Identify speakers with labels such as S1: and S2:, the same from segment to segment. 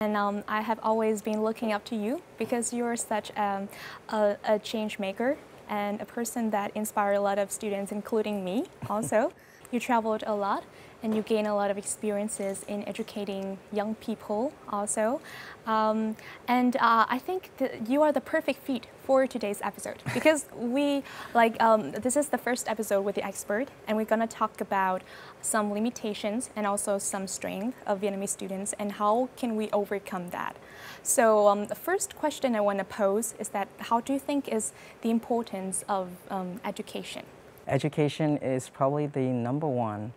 S1: And I have always been looking up to you because you're such a change maker and a person that inspired a lot of students, including me also. You traveled a lot and you gained a lot of experiences in educating young people also. I think that you are the perfect fit for today's episode because this is the first episode with the expert, and we're going to talk about some limitations and also some strength of Vietnamese students and how can we overcome that. So the first question I want to pose is that how do you think is the importance of education?
S2: Education is probably the #1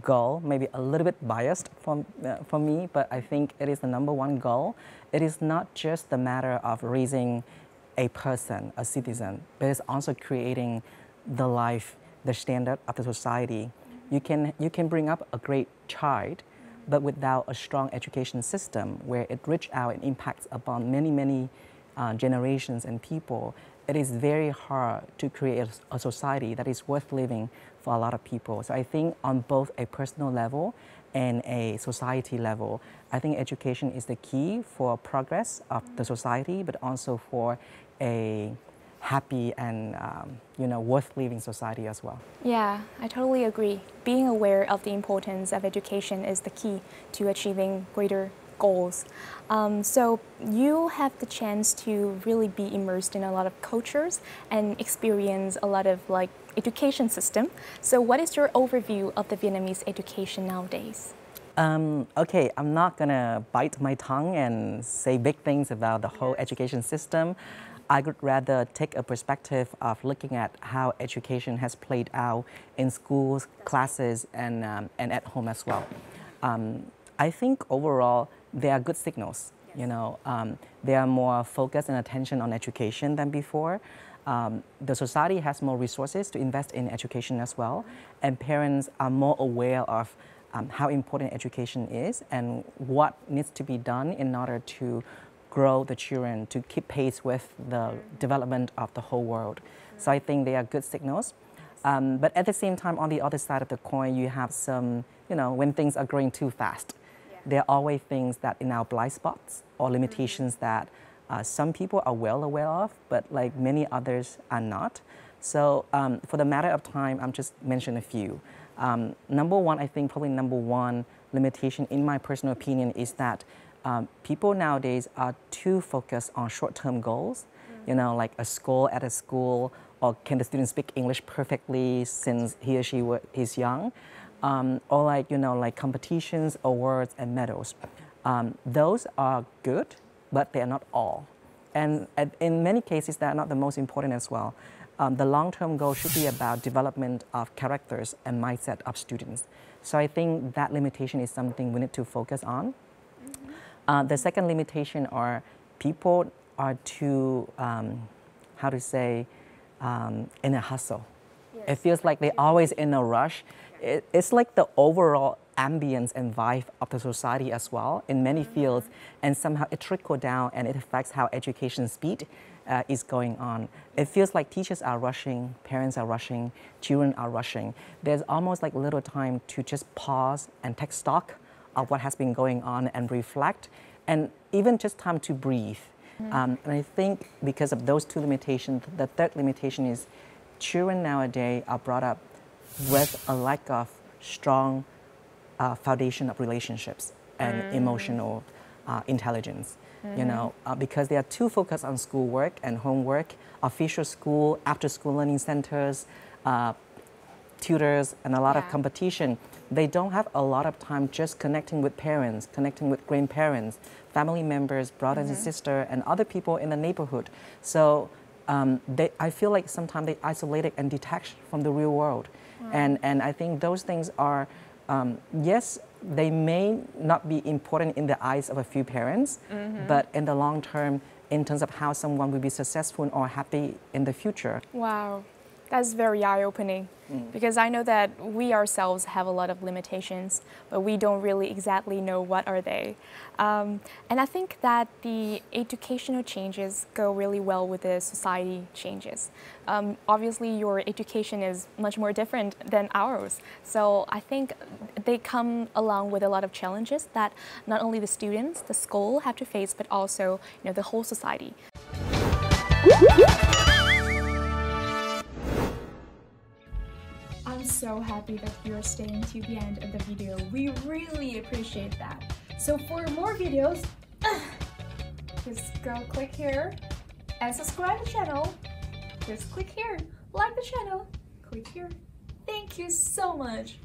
S2: goal, maybe a little bit biased for me, but I think it is the #1 goal. It is not just the matter of raising a person, a citizen, but it's also creating the life, the standard of the society. You can bring up a great child, but without a strong education system where it reaches out and impacts upon many generations and people, it is very hard to create a society that is worth living for a lot of people. So I think on both a personal level and a society level, I think education is the key for progress of the society, but also for a happy and worth living society as well.
S1: Yeah, I totally agree. Being aware of the importance of education is the key to achieving greater goals. So you have the chance to really be immersed in a lot of cultures and experience a lot of education system. So what is your overview of the Vietnamese education nowadays?
S2: Okay, I'm not gonna bite my tongue and say big things about the whole education system. I would rather take a perspective of looking at how education has played out in schools, classes, and at home as well. I think overall there are good signals. There are more focus and attention on education than before. The society has more resources to invest in education as well, and parents are more aware of how important education is and what needs to be done in order to grow the children to keep pace with the development of the whole world. So I think they are good signals. But at the same time, on the other side of the coin, you have some, when things are growing too fast, there are always things that in our blind spots or limitations that some people are well aware of, but many others are not. So for the matter of time, I'm just mention a few. #1, I think probably #1 limitation in my personal opinion is that people nowadays are too focused on short-term goals, like a score at a school, or can the student speak English perfectly since he or she is young, or competitions, awards, and medals. Those are good, but they are not all. And in many cases, they are not the most important as well. The long-term goal should be about development of characters and mindset of students. So I think that limitation is something we need to focus on. The second limitation are people are too, in a hustle. Yes. It feels like they're always in a rush. It's like the overall ambience and vibe of the society as well in many fields, and somehow it trickles down and it affects how education speed is going on. It feels like teachers are rushing, parents are rushing, children are rushing. There's almost little time to just pause and take stock of what has been going on and reflect, and even just time to breathe. And I think because of those two limitations, the third limitation is children nowadays are brought up with a lack of strong foundation of relationships and emotional intelligence. Because they are too focused on schoolwork and homework, official school, after-school learning centers, tutors, and a lot of competition. They don't have a lot of time just connecting with parents, connecting with grandparents, family members, brothers and sisters, and other people in the neighborhood. So I feel like sometimes they isolated and detached from the real world. And I think those things are, yes, they may not be important in the eyes of a few parents, but in the long term, in terms of how someone will be successful or happy in the future.
S1: Wow. That's very eye-opening because I know that we ourselves have a lot of limitations, but we don't really exactly know what are they. And I think that the educational changes go really well with the society changes. Obviously, your education is much more different than ours, so I think they come along with a lot of challenges that not only the students, the school have to face, but also the whole society. I'm so happy that you're staying to the end of the video. We really appreciate that. So for more videos, just go click here and subscribe to the channel. Just click here, like the channel, click here. Thank you so much.